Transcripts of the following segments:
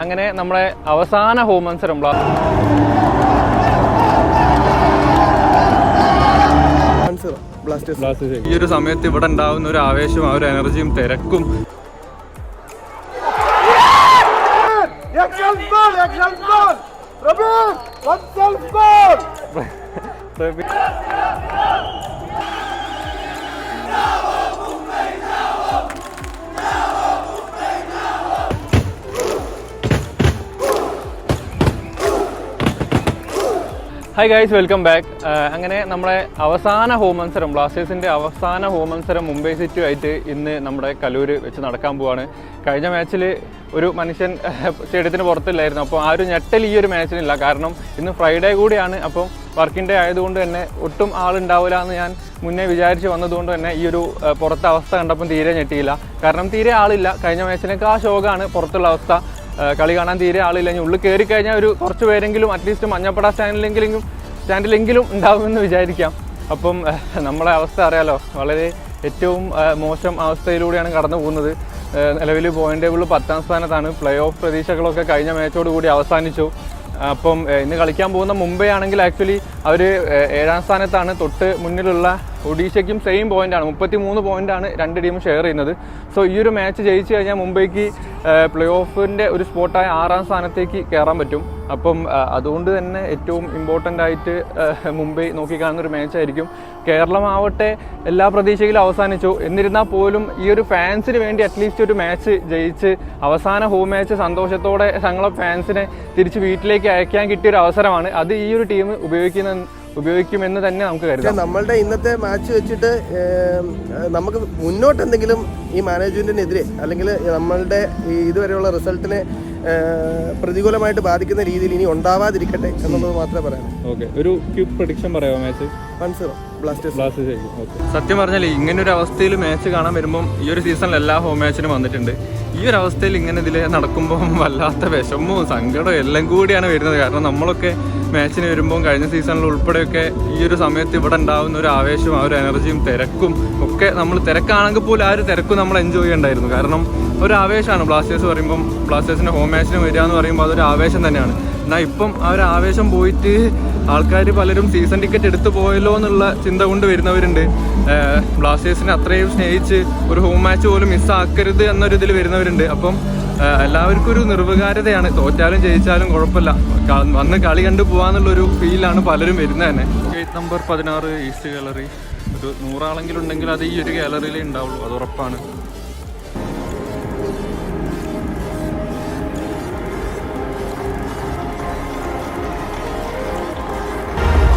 അങ്ങനെ നമ്മുടെ അവസാന ഹോം മത്സരം ഈ ഒരു സമയത്ത് ഇവിടെ ഉണ്ടാവുന്ന ഒരു ആവേശം, ആ ഒരു എനർജിയും തിരക്കും ഹായ് ഗൈസ്, വെൽക്കം ബാക്ക്. അങ്ങനെ നമ്മുടെ അവസാന ഹോം മത്സരം, ബ്ലാസ്റ്റേഴ്സിൻ്റെ അവസാന ഹോം മത്സരം മുംബൈ സിറ്റിയുമായിട്ട് ഇന്ന് നമ്മുടെ കലൂർ വെച്ച് നടക്കാൻ പോവാണ്. കഴിഞ്ഞ മാച്ചിൽ ഒരു മനുഷ്യൻ സ്റ്റേഡിയത്തിന് പുറത്തില്ലായിരുന്നു. അപ്പോൾ ആ ഒരു ഞെട്ടൽ ഈ ഒരു മാച്ചിനില്ല. കാരണം ഇന്ന് ഫ്രൈഡേ കൂടിയാണ്. അപ്പം വർക്കിംഗ് ഡേ ആയതുകൊണ്ട് തന്നെ ഒട്ടും ആളുണ്ടാവില്ല എന്ന് ഞാൻ മുന്നേ വിചാരിച്ച് വന്നതുകൊണ്ട് തന്നെ ഈ ഒരു പുറത്തെ അവസ്ഥ കണ്ടപ്പം തീരെ ഞെട്ടിയില്ല. കാരണം തീരെ ആളില്ല. കഴിഞ്ഞ മാച്ചിനൊക്കെ ആ ശോകമാണ് പുറത്തുള്ള അവസ്ഥ. കളി കാണാൻ തീരെ ആളില്ല. ഇനി ഉള്ളിൽ കയറി കഴിഞ്ഞാൽ ഒരു കുറച്ച് പേരെങ്കിലും അറ്റ്ലീസ്റ്റ് മഞ്ഞപ്പട സ്റ്റാൻഡിലെങ്കിലും ഉണ്ടാവുമെന്ന് വിചാരിക്കാം. അപ്പം നമ്മളെ അവസ്ഥ അറിയാലോ, വളരെ ഏറ്റവും മോശം അവസ്ഥയിലൂടെയാണ് കടന്നു പോകുന്നത്. നിലവിൽ പോയിന്റ് ടേബിളിൽ 10ാം സ്ഥാനത്താണ്. പ്ലേ ഓഫ് പ്രതീക്ഷകളൊക്കെ കഴിഞ്ഞ മാച്ചോട് കൂടി അവസാനിച്ചു. അപ്പം ഇന്ന് കളിക്കാൻ പോകുന്ന മുംബൈ ആണെങ്കിൽ ആക്ച്വലി അവർ 7ാം സ്ഥാനത്താണ്. തൊട്ട് മുന്നിലുള്ള ഒഡീഷയ്ക്കും സെയിം പോയിൻ്റാണ്, 33 പോയിൻ്റാണ് രണ്ട് ടീമും ഷെയർ ചെയ്യുന്നത്. സോ ഈ ഒരു മാച്ച് ജയിച്ചു കഴിഞ്ഞാൽ മുംബൈക്ക് പ്ലേ ഓഫിൻ്റെ ഒരു സ്പോട്ടായ 6ാം സ്ഥാനത്തേക്ക് കയറാൻ പറ്റും. അപ്പം അതുകൊണ്ട് തന്നെ ഏറ്റവും ഇമ്പോർട്ടൻ്റ് ആയിട്ട് മുംബൈ നോക്കിക്കാണുന്ന ഒരു മാച്ചായിരിക്കും. കേരളമാവട്ടെ എല്ലാ പ്രതീക്ഷയിലും അവസാനിച്ചു. എന്നിരുന്നാൽ പോലും ഈ ഒരു ഫാൻസിന് വേണ്ടി അറ്റ്ലീസ്റ്റ് ഒരു മാച്ച് ജയിച്ച് അവസാന ഹോം മാച്ച് സന്തോഷത്തോടെ തങ്ങളെ ഫാൻസിനെ തിരിച്ച് വീട്ടിലേക്ക് അയക്കാൻ കിട്ടിയൊരു അവസരമാണ്. അത് ഈ ഒരു ടീം ഉപയോഗിക്കുമെന്ന് തന്നെ നമുക്ക് കരുതാം. നമ്മളുടെ ഇന്നത്തെ മാച്ച് വെച്ചിട്ട് നമുക്ക് മുന്നോട്ട് എന്തെങ്കിലും ഈ മാനേജ്മെന്റിനെതിരെ അല്ലെങ്കിൽ നമ്മളുടെ ഇതുവരെയുള്ള റിസൾട്ടിനെ പ്രതികൂലമായിട്ട് ബാധിക്കുന്ന രീതിയിൽ ഇനി ഉണ്ടാവാതിരിക്കട്ടെ എന്നുള്ളത് മാത്രമേ പറയാം. ഓക്കെ, ഒരു ക്വിക്ക് പ്രഡിക്ഷൻ പറയാമോ? Match 1-0 Blasters. സത്യം പറഞ്ഞാൽ ഇങ്ങനെ ഒരു അവസ്ഥയിൽ മാച്ച് കാണാൻ വരുമ്പം ഈ ഒരു സീസണിൽ എല്ലാ ഹോം മാച്ചിനും വന്നിട്ടുണ്ട്. ഈ ഒരു അവസ്ഥയിൽ ഇങ്ങനെ ഇതിൽ നടക്കുമ്പോൾ വല്ലാത്ത വിഷമവും സങ്കടവും എല്ലാം കൂടിയാണ് വരുന്നത്. കാരണം നമ്മളൊക്കെ മാച്ചിന് വരുമ്പോൾ കഴിഞ്ഞ സീസണിൽ ഉൾപ്പെടെയൊക്കെ ഈ ഒരു സമയത്ത് ഇവിടെ ഉണ്ടാകുന്ന ഒരു ആവേശവും ആ ഒരു എനർജിയും തിരക്കും ഒക്കെ, നമ്മൾ തിരക്കാണെങ്കിൽ പോലും ആ ഒരു തിരക്കും നമ്മൾ എൻജോയ് ചെയ്യണ്ടായിരുന്നു. കാരണം ഒരു ആവേശമാണ് ബ്ലാസ്റ്റേഴ്സ് പറയുമ്പം, ബ്ലാസ്റ്റേഴ്സിൻ്റെ ഹോം മാച്ചിന് വരിക എന്ന് പറയുമ്പോൾ അതൊരു ആവേശം തന്നെയാണ്. എന്നാൽ ഇപ്പം ആ ഒരു ആവേശം പോയിട്ട് ആൾക്കാർ പലരും സീസൺ ടിക്കറ്റ് എടുത്തു പോയല്ലോ എന്നുള്ള ചിന്ത കൊണ്ട് വരുന്നവരുണ്ട്. ബ്ലാസ്റ്റേഴ്സിനെ അത്രയും സ്നേഹിച്ച് ഒരു ഹോം മാച്ച് പോലും മിസ്സാക്കരുത് എന്നൊരു ഇതിൽ വരുന്നവരുണ്ട്. അപ്പം എല്ലാവർക്കും ഒരു നിർവികാരതയാണ്. തോറ്റാലും ജയിച്ചാലും കുഴപ്പമില്ല, വന്ന് കളി കണ്ടു പോകാന്നുള്ളൊരു ഫീലാണ് പലരും വരുന്നത് തന്നെ. Gate number 16 east gallery. ഒരു 100 ആളെങ്കിലും ഉണ്ടെങ്കിൽ അത് ഈ ഒരു ഗാലറിയിലേ ഉണ്ടാവുള്ളൂ, അത് ഉറപ്പാണ്.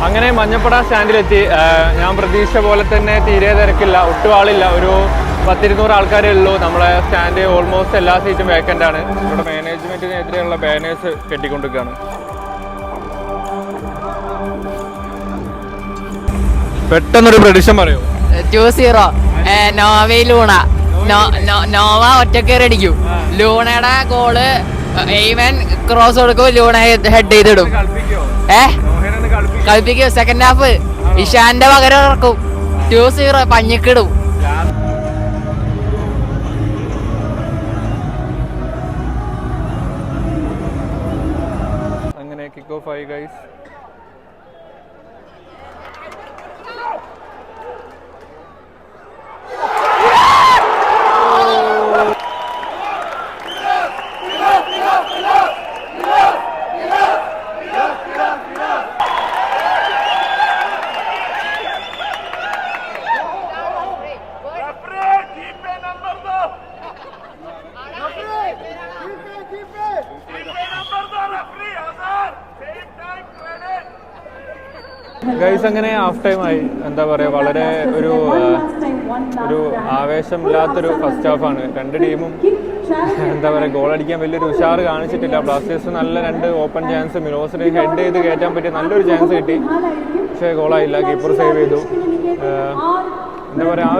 അങ്ങനെ മഞ്ഞപ്പട സ്റ്റാൻഡിലെത്തി. ഞാൻ പ്രതീക്ഷ പോലെ തന്നെ തീരെ തിരക്കില്ല, ഒട്ടും ആളില്ല. ഒരു 10-200 ആൾക്കാരേ ഉള്ളൂ. നമ്മളെ സ്റ്റാൻഡ് ഓൾമോസ്റ്റ് എല്ലാ സീറ്റും വേക്കൻ്റ് ആണ്. ഇവിടെ മാനേജ്മെൻറ്റിനെതിരെയുള്ള ബാനേഴ്സ് കെട്ടിക്കൊണ്ടിരിക്കുകയാണ്. പെട്ടെന്നൊരു പ്രഡിക്ഷൻ പറയൂ. 2-0 നോവയിൽ ലൂണ. നോവ ഒറ്റക്കേറി അടിക്കും. ലൂണയുടെ ഗോള് എയ്മൻ ക്രോസ് കൊടുക്കും, ലൂണ ഹെഡ് ചെയ്തിടും. കളിപ്പിക്കും. സെക്കൻഡ് ഹാഫ് ഇഷാന്റെ പകരം ഇറക്കും. 2-0 പഞ്ഞിക്കിടും. അങ്ങനെ കിക്ക് ഓഫ് ആയി ഗൈസ്. ഗൈസ് അങ്ങനെ ഹാഫ് ടൈം ആയി. എന്താ പറയുക, വളരെ ഒരു ആവേശമില്ലാത്തൊരു ഫസ്റ്റ് ഹാഫാണ്. രണ്ട് ടീമും എന്താ പറയുക, ഗോൾ അടിക്കാൻ വലിയൊരു ഉഷാറ് കാണിച്ചിട്ടില്ല. ബ്ലാസ്റ്റേഴ്സ് നല്ല 2 ഓപ്പൺ ചാൻസ്, മിലോസിന് ഹെഡ് ചെയ്ത് കയറ്റാൻ പറ്റിയ നല്ലൊരു ചാൻസ് കിട്ടി, പക്ഷേ ഗോളായില്ല. കീപ്പർ സേവ് ചെയ്തു. എന്താ പറയുക, ആ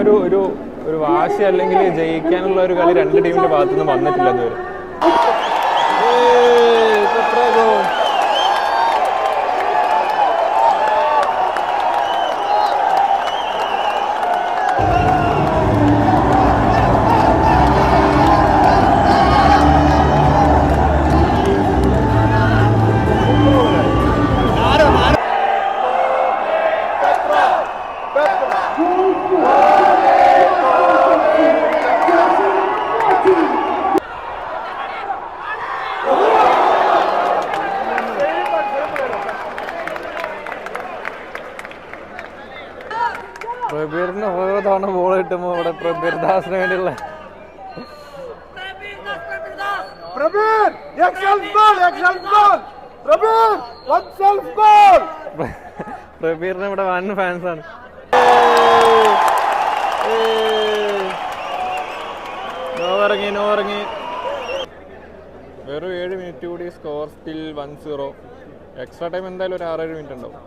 ഒരു വാശി അല്ലെങ്കിൽ ജയിക്കാനുള്ള ഒരു കളി രണ്ട് ടീമിൻ്റെ ഭാഗത്തുനിന്ന് വന്നിട്ടില്ല ഇതുവരെ. പ്രഭാസിന് വേണ്ടിയുള്ള പ്രബീറിന് ഇവിടെ വൻ ഫാൻസാണ്. നോ ഇറങ്ങി. വെറും 7 മിനിറ്റ് കൂടി, സ്കോർ സ്റ്റിൽ 1-0. എക്സ്ട്രാ ടൈം എന്തായാലും ഒരു 6-7 മിനിറ്റ് ഉണ്ടാവും.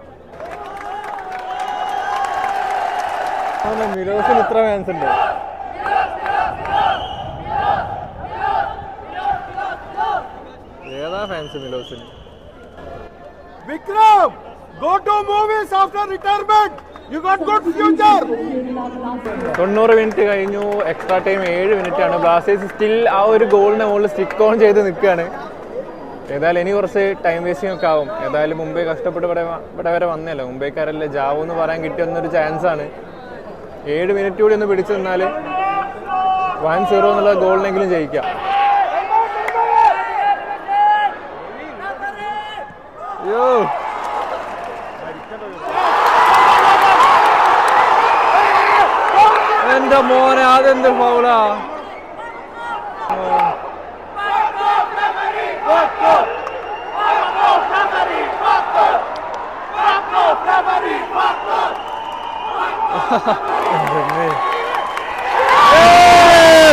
മിലോസിന് ഇത്ര ഫാൻസ് ഉണ്ട്. ഏതാ fans മിലോസിന്? Vikram, go to movies after retirement. You got good future. 90 minute കഴിഞ്ഞു. എക്സ്ട്രാ ടൈം 7 മിനിറ്റ് ആണ്. ബ്ലാസ്റ്റേഴ്സ് സ്റ്റിൽ ആ ഒരു ഗോളിന്റെ മുകളിൽ സ്റ്റിക്ക് ഓൺ ചെയ്ത് നിൽക്കുകയാണ്. ഏതായാലും ഇനി കുറച്ച് ടൈം വേസ്റ്റിംഗ് ഒക്കെ ആവും. ഏതായാലും മുംബൈ കഷ്ടപ്പെട്ട് ഇവിടെ വരെ വന്നല്ലോ. മുംബൈക്കാരല്ലേ ജാവോ എന്ന് പറയാൻ കിട്ടിയൊന്നൊരു ചാൻസ് ആണ്. 7 മിനിറ്റ് കൂടി ഒന്ന് പിടിച്ചു നിന്നാൽ 1-0 എന്നുള്ള ഗോളിനെങ്കിലും ജയിക്കാം. അയ്യോ, എന്റെ മോനെ, അതെന്ത് ഫൗളാ!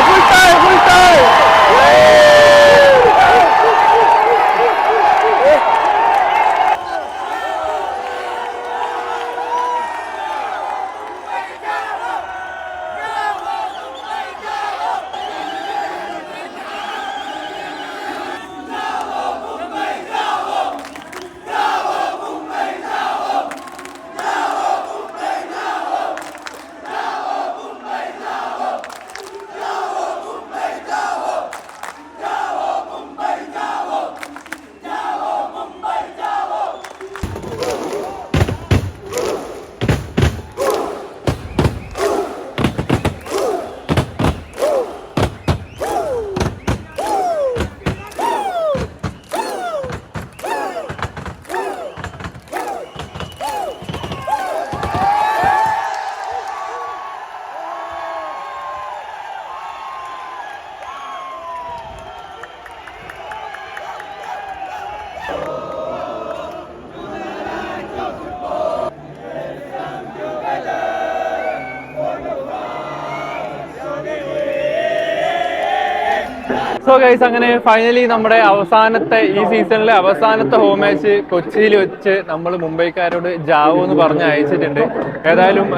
Full time! സോ ഗൈസ്, അങ്ങനെ ഫൈനലി നമ്മുടെ ഈ സീസണിലെ അവസാനത്തെ ഹോം മാച്ച് കൊച്ചിയിൽ വെച്ച് നമ്മൾ മുംബൈക്കാരോട് ജാവോ എന്ന് പറഞ്ഞ് അയച്ചിട്ടുണ്ട്. ഏതായാലും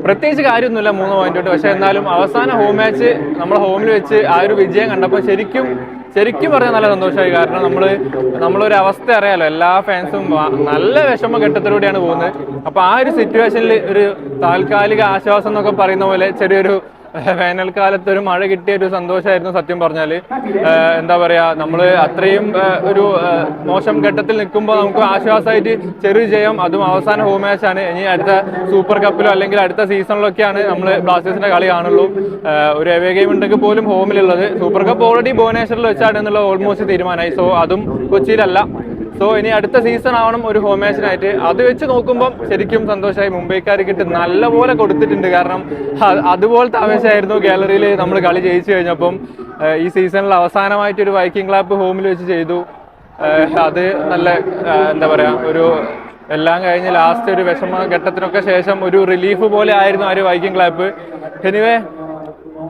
പ്രത്യേകിച്ച് കാര്യമൊന്നുമില്ല, 3 പോയിന്റ് തൊട്ട്. പക്ഷെ എന്നാലും അവസാന ഹോം മാച്ച് നമ്മുടെ ഹോമിൽ വെച്ച് ആ ഒരു വിജയം കണ്ടപ്പോൾ ശരിക്കും പറഞ്ഞാൽ നല്ല സന്തോഷമായി. കാരണം നമ്മളൊരു അവസ്ഥ അറിയാലോ, എല്ലാ ഫാൻസും നല്ല വിഷമഘട്ടത്തിലൂടെയാണ് പോകുന്നത്. അപ്പൊ ആ ഒരു സിറ്റുവേഷനിൽ ഒരു താൽക്കാലിക ആശ്വാസം എന്നൊക്കെ പറയുന്ന പോലെ ചെറിയൊരു വേനൽക്കാലത്ത് ഒരു മഴ കിട്ടിയ ഒരു സന്തോഷമായിരുന്നു സത്യം പറഞ്ഞാൽ. എന്താ പറയാ, നമ്മൾ അത്രയും ഒരു മോശം ഘട്ടത്തിൽ നിൽക്കുമ്പോൾ നമുക്ക് ആശ്വാസമായിട്ട് ചെറിയ ജയം, അതും അവസാന ഹോം മാച്ചാണ്. ഇനി അടുത്ത സൂപ്പർ കപ്പിലോ അല്ലെങ്കിൽ അടുത്ത സീസണിലൊക്കെയാണ് നമ്മൾ ബ്ലാസ്റ്റേഴ്സിന്റെ കളി കാണുള്ളൂ. ഒരു എവേ ഗെയിം ഉണ്ടെങ്കിൽ പോലും ഹോമിലുള്ളത്. സൂപ്പർ കപ്പ് ഓൾറെഡി ഭുവനേശ്വറിൽ വെച്ചാണ് എന്നുള്ള ഓൾമോസ്റ്റ് തീരുമാനമായി. സോ അതും കൊച്ചിയിലല്ല. സോ ഇനി അടുത്ത സീസൺ ആവണം ഒരു ഹോം മാച്ചിനായിട്ട്. അത് വെച്ച് നോക്കുമ്പോൾ ശരിക്കും സന്തോഷമായി. മുംബൈക്കാർക്കിട്ട് നല്ലപോലെ കൊടുത്തിട്ടുണ്ട്. കാരണം അതുപോലത്തെ ആവേശമായിരുന്നു ഗാലറിയിൽ നമ്മൾ കളി ജയിച്ചു കഴിഞ്ഞപ്പം. ഈ സീസണിൽ അവസാനമായിട്ട് ഒരു വൈക്കിംഗ് ക്ലാപ്പ് ഹോമിൽ വെച്ച് ചെയ്തു. അത് നല്ല എന്താ പറയാ, ഒരു എല്ലാം കഴിഞ്ഞ് ലാസ്റ്റ് ഒരു വിഷമ ഘട്ടത്തിനൊക്കെ ശേഷം ഒരു റിലീഫ് പോലെ ആയിരുന്നു ആ ഒരു വൈക്കിംഗ് ക്ലാപ്പ്. എനിവേ,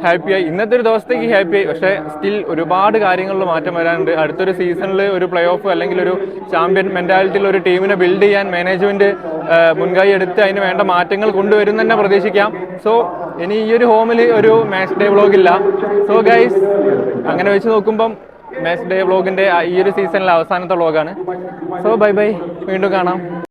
ഹാപ്പിയായി. ഇന്നത്തെ ഒരു ദിവസത്തേക്ക് ഹാപ്പിയായി. പക്ഷേ സ്റ്റിൽ ഒരുപാട് കാര്യങ്ങളിൽ മാറ്റം വരാനുണ്ട്. അടുത്തൊരു സീസണിൽ ഒരു പ്ലേ ഓഫ് അല്ലെങ്കിൽ ഒരു ചാമ്പ്യൻ മെന്റാലിറ്റിയിൽ ഒരു ടീമിനെ ബിൽഡ് ചെയ്യാൻ മാനേജ്മെന്റ് മുൻകൈ എടുത്ത് അതിന് വേണ്ട മാറ്റങ്ങൾ കൊണ്ടുവരും തന്നെ പ്രതീക്ഷിക്കാം. സോ ഇനി ഈ ഒരു ഹോമിൽ ഒരു മാച്ച് ഡേ വ്ളോഗ് ഇല്ല. സോ ഗൈസ്, അങ്ങനെ വെച്ച് നോക്കുമ്പം മാച്ച് ഡേ വ്ളോഗിന്റെ ഈ ഒരു സീസണിലെ അവസാനത്തെ വ്ളോഗാണ്. സോ ബൈ ബൈ, വീണ്ടും കാണാം.